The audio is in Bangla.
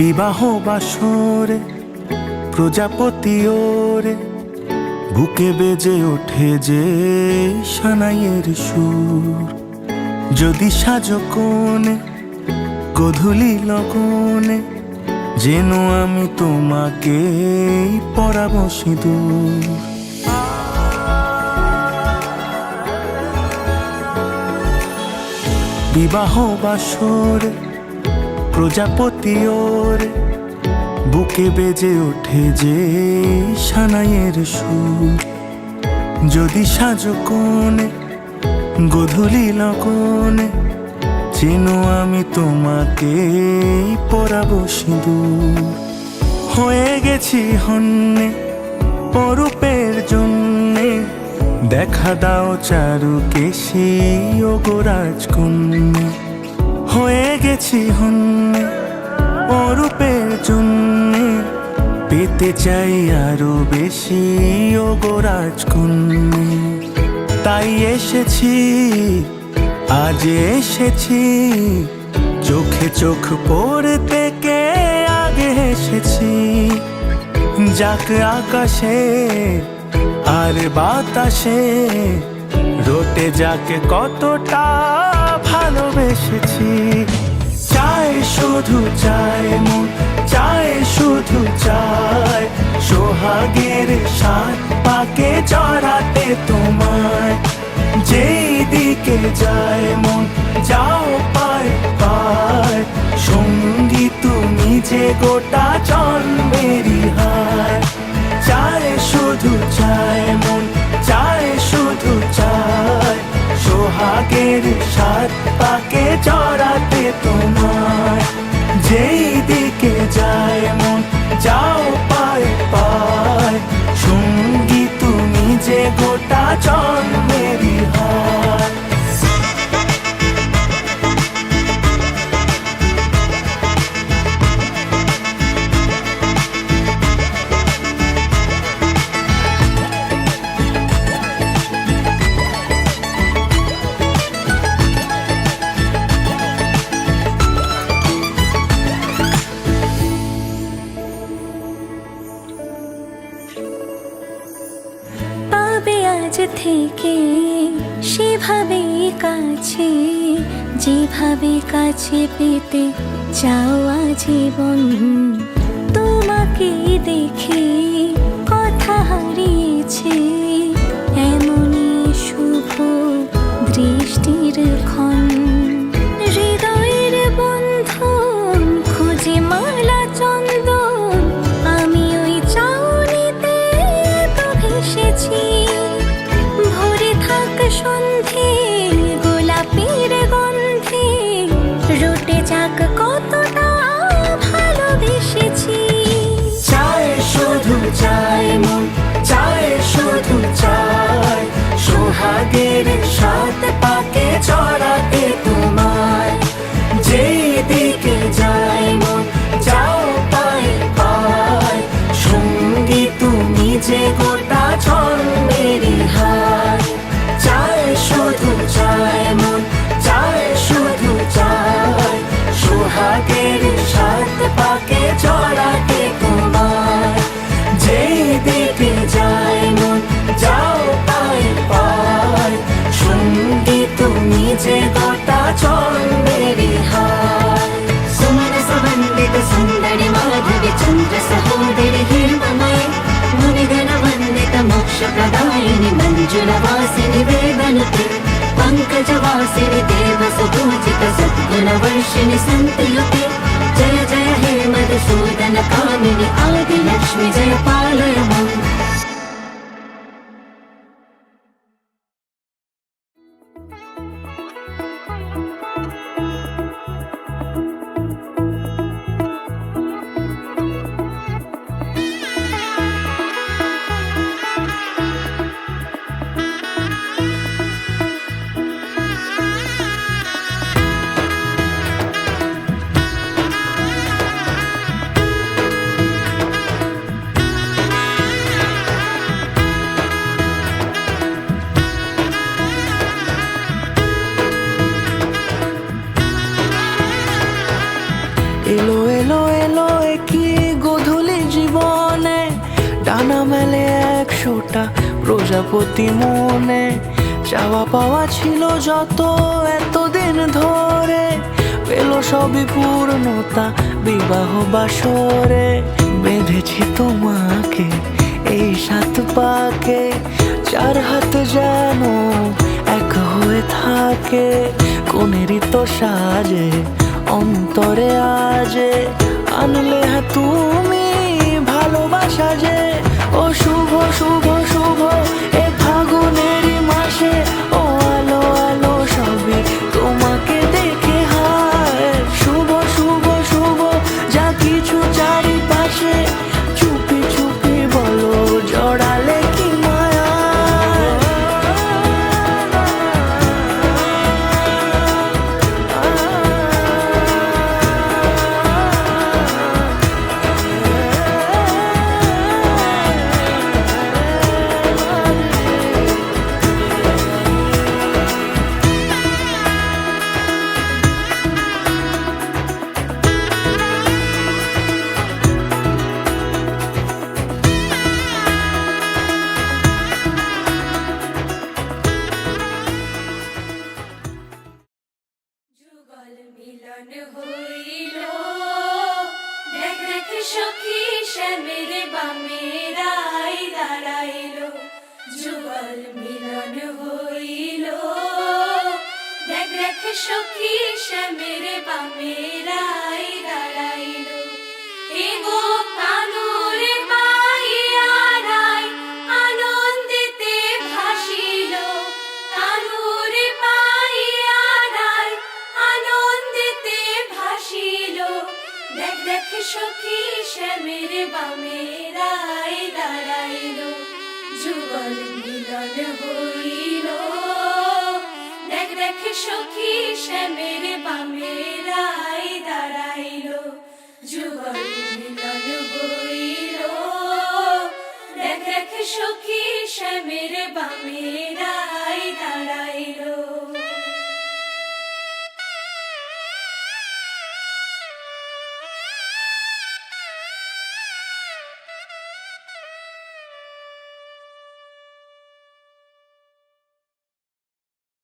বিবাহ বাসরে প্রজাপতি ওরে বুকে বেজে ওঠে যে সানাইয়ের সুর। যদি সাজো কোণে গধূলি লগনে, যেন আমি তোমাকে পরাবো সিঁদুর। বিবাহ বাসরে প্রজাপতি ওরে বুকে বেজে ওঠে যে সানাইয়ের সুর। যদি সাজো কোণে গধূলি লগনে, যেন আমি তোমাকে পরাবো সিঁদুর। হয়ে গেছি হন্যে অরূপের জন্যে, দেখা দাও চারুকেশী ও গো রাজকন্যা। হয়ে গেছি হন্যে অরূপের জন্যে, পেতে চাই আরো বেশি ও গো রাজকন্যা। তাই এসেছি, আজ এসেছি, চোখে চোখ পড়তে কে আগে এসেছি। যাক আকাশে আর বাতাসে, রটে যাকে কতটা ভালোবেসেছি। চায় শুধু চায় মন, চায় শুধু চায়, সোহাগের সাত পাকে জড়াতে তোমায়। যেই দিকে যায় মন যাও পায় পায়, সঙ্গী তুমি যে গোটা জন্মেরই হায়। চায় শুধু চায় মন, চায় শুধু চায়, সোহাগের সাত পাকে জড়াতে তোমায়। যেই দিকে যায় মন যাও পায় পায়, সঙ্গী তুমি যে গোটা জন্মেরই হায়। আজ থেকে সেভাবে কাছে, যেভাবে কাছে পেতে চাওয়া জীবন। তোমাকে দেখে কথা হারিয়েছে, এমনই শুভ দৃষ্টির ক্ষণ। হৃদয়ের বন্ধন খুঁজে মালা চন্দন, আমি ওই চাউনিতে তো ভেসেছি। সন্ধে গোলাপের গন্ধে, রটে যাক কতটা ভালোবেসেছি। চায় শুধু চায় মন, চায় শুধু চায়, সোহাগের সাত পাকে জড়াতে তোমায়। যেই দিকে যায় মন যাও পায় পায়, সঙ্গী তুমি যে গোটা জন্মেরই হায়। চায় শুধু চায় মন, চায় শুধু চায়, সোহাগের সাত পাকে জড়াতে তোমায়। যেই দিকে যায় মন যাও পায় পায়, সঙ্গী তুমি যে গোটা জন্মেরই হায়। সুমন সুবন্দিত সুন্দরী মাধবী চন্দ্র সহোদরি হিমময়, মুনিগণ वन्दित मोक्ष प्रदायिनि मंजुलवासिनि वेदनुते। पंकजवासिनि देव सुपूजित सद्गुणवर्षिणि सन्तियुते। जय जय हे मधुसूदन कामिनि आदिलक्ष्मि जय पालय मां। না মেলে 100টা প্রজাপতি মনে, চাওয়া পাওয়া ছিল যত এতদিন ধরে, পেল সবই পূর্ণতা বিবাহ বাসরে। বেঁধেছি তোমাকে এই 7 পাকে, 4 হাত যেন এক হয়ে থাকে, কোনেরই তো সাজে অন্তরে আজে আনলে হ্যাঁ তুমি ভালোবাসা যে। ও শুভ শুভ শুভ এ ফাগুনেরই মাসে, ও আলো আলো সবই তোমাকে দেখে হায়। শুভ শুভ শুভ যা কিছু চারিপাশে, চুপি চুপি বলো জড়ালে কি মায়া। যুগল মিলন হইল, দেখ দেখ সখী শ্যামের বামে রাই দাঁড়াইল। যুগল মিলন হইল, দেখ দেখ সখী শ্যামের বামে রাই দাঁড়াইল। এগো কানুরে মাইয়া রাই আনন্দেতে ভাসিল, কানুরে মাইয়া রাই আনন্দেতে ভাসিল। দেখ দেখ সখী শ্যামের বামে রাই দাঁড়াইল। যুগল মিলন হইল, দেখ দেখ সখী শ্যামের বামে রাই দাঁড়াইল।